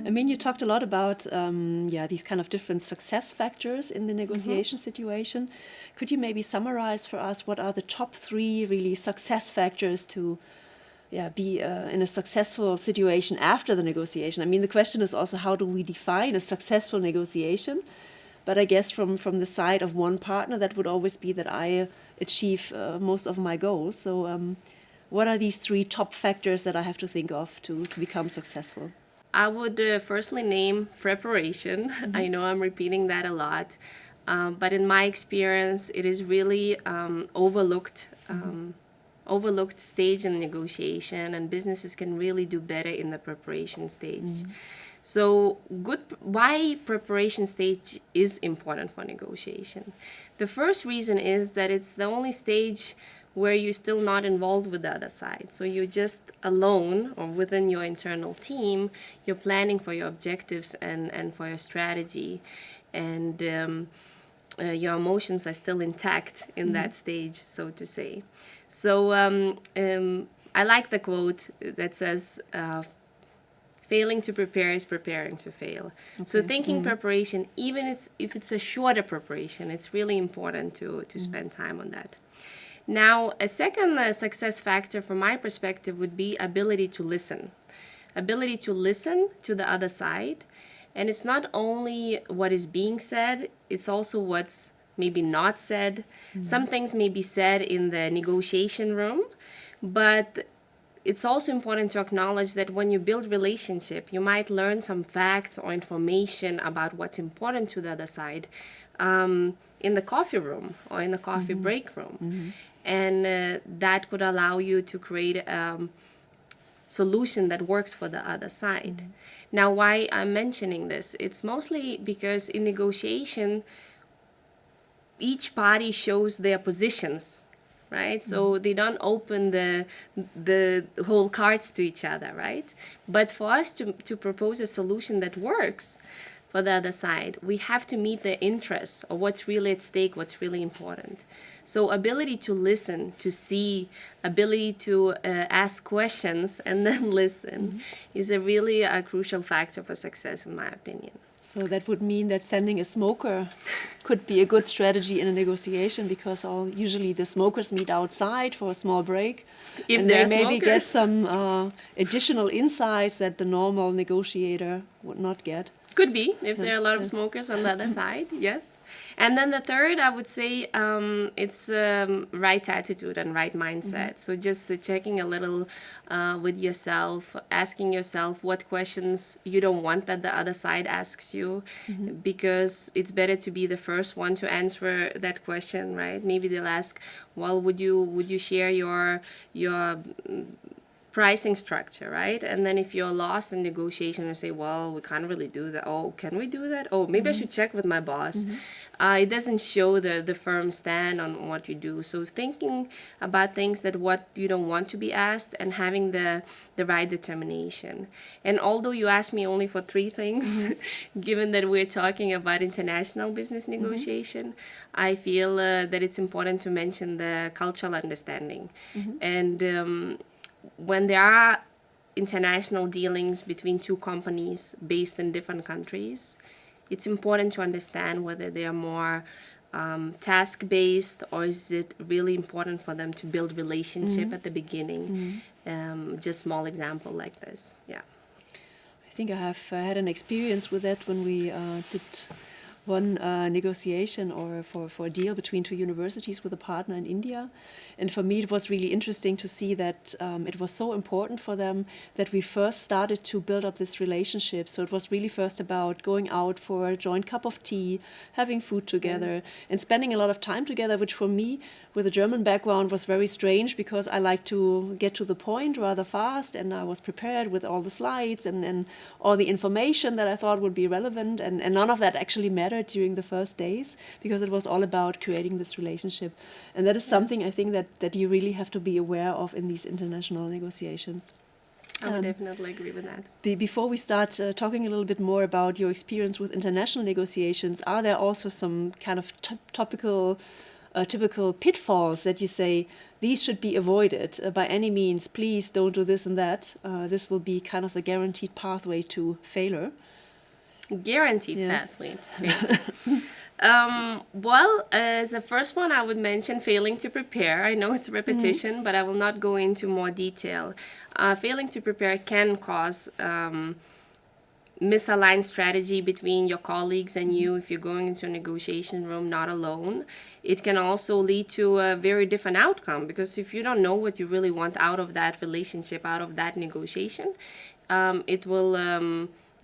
I mean, you talked a lot about these kind of different success factors in the negotiation situation. Could you maybe summarize for us what are the top 3 really success factors to be in a successful situation after the negotiation? I mean, the question is also, how do we define a successful negotiation? But I guess from the side of one partner, that would always be that I achieve most of my goals. So what are these 3 top factors that I have to think of to become successful? I would firstly name preparation. I know I'm repeating that a lot, but in my experience, it is really overlooked stage in negotiation, and businesses can really do better in the preparation stage. So why preparation stage is important for negotiation? The first reason is that it's the only stage where you're still not involved with the other side. So you're just alone, or within your internal team, you're planning for your objectives and for your strategy. And your emotions are still intact in that stage, so to say. So I like the quote that says, failing to prepare is preparing to fail. Okay. So thinking preparation, even if it's a shorter preparation, it's really important to spend time on that. Now, a second success factor from my perspective would be ability to listen. Ability to listen to the other side. And it's not only what is being said, it's also what's maybe not said. Some things may be said in the negotiation room, but it's also important to acknowledge that when you build relationship, you might learn some facts or information about what's important to the other side in the coffee room or in the coffee break room. And that could allow you to create a solution that works for the other side. Now, why I'm mentioning this? It's mostly because in negotiation, each party shows their positions, right? So they don't open the whole cards to each other, right? But for us to propose a solution that works for the other side, we have to meet their interests or what's really at stake, what's really important. So ability to listen, to see, ability to ask questions and then listen is a really crucial factor for success, in my opinion. So that would mean that sending a smoker could be a good strategy in a negotiation, because usually the smokers meet outside for a small break. If they maybe get some additional insights that the normal negotiator would not get. Could be, if there are a lot of smokers on the other side, yes. And then the third, I would say, it's right attitude and right mindset. So just checking a little with yourself, asking yourself what questions you don't want that the other side asks you, because it's better to be the first one to answer that question, right? Maybe they'll ask, well, would you share your pricing structure, right? And then if you're lost in negotiation, you say, well, we can't really do that. Oh, can we do that? Oh, maybe I should check with my boss. It doesn't show the firm stand on what you do. So thinking about things that what you don't want to be asked, and having the right determination. And although you asked me only for 3 things, given that we're talking about international business negotiation, I feel that it's important to mention the cultural understanding. And when there are international dealings between 2 companies based in different countries, it's important to understand whether they are more task-based, or is it really important for them to build relationship at the beginning. Just small example like this. Yeah. I think I have had an experience with that when we did one negotiation or for a deal between 2 universities with a partner in India. And for me, it was really interesting to see that it was so important for them that we first started to build up this relationship. So it was really first about going out for a joint cup of tea, having food together, and spending a lot of time together, which for me, with a German background, was very strange, because I like to get to the point rather fast, and I was prepared with all the slides and all the information that I thought would be relevant, and none of that actually mattered during the first days, because it was all about creating this relationship. And that is something I think that you really have to be aware of in these international negotiations. I would definitely agree with that. Before we start talking a little bit more about your experience with international negotiations, are there also some kind of topical typical pitfalls that you say these should be avoided by any means? Please don't do this and that. This will be kind of the guaranteed pathway to failure. Guaranteed pathway to failure. Well, as the first one, I would mention failing to prepare. I know it's a repetition, but I will not go into more detail. Failing to prepare can cause misaligned strategy between your colleagues and you if you're going into a negotiation room not alone. It can also lead to a very different outcome, because if you don't know what you really want out of that relationship, out of that negotiation, it will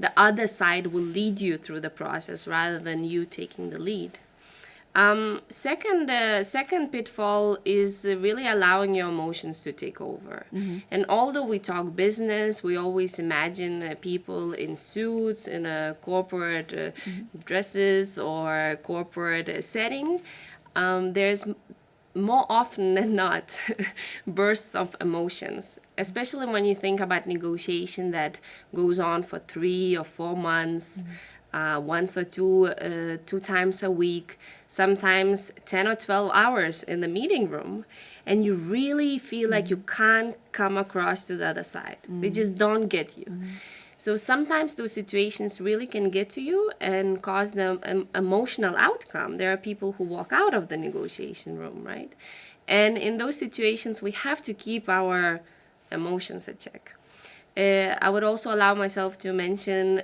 the other side will lead you through the process rather than you taking the lead. Second pitfall is really allowing your emotions to take over. And although we talk business, we always imagine people in suits, in a corporate dresses or corporate setting. There's more often than not bursts of emotions, especially when you think about negotiation that goes on for 3 or 4 months, once or two times a week, sometimes 10 or 12 hours in the meeting room, and you really feel like you can't come across to the other side. They just don't get you. So sometimes those situations really can get to you and cause them an emotional outcome. There are people who walk out of the negotiation room, right? And in those situations, we have to keep our emotions at check. I would also allow myself to mention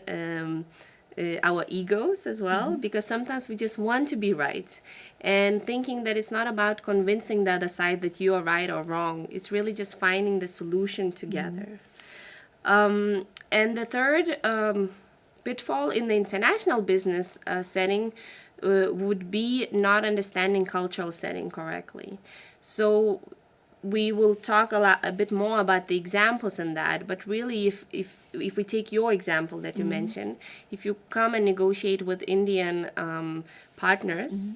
our egos as well, because sometimes we just want to be right, and thinking that it's not about convincing the other side that you are right or wrong. It's really just finding the solution together. And the third pitfall in the international business setting would be not understanding cultural setting correctly. So we will talk a bit more about the examples in that, but really if we take your example that you mentioned, if you come and negotiate with Indian partners,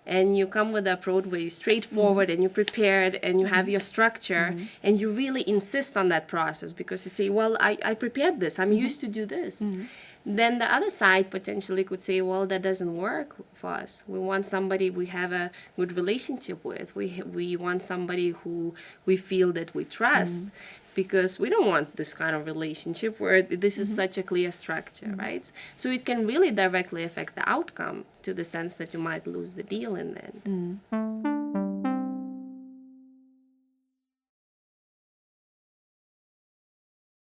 and you come with an approach where you're straightforward and you're prepared and you have your structure, and you really insist on that process because you say, well, I prepared this, I'm used to do this. Then the other side potentially could say, well, that doesn't work for us. We want somebody we have a good relationship with. We want somebody who we feel that we trust, because we don't want this kind of relationship where this is such a clear structure, right? So it can really directly affect the outcome, to the sense that you might lose the deal in the end.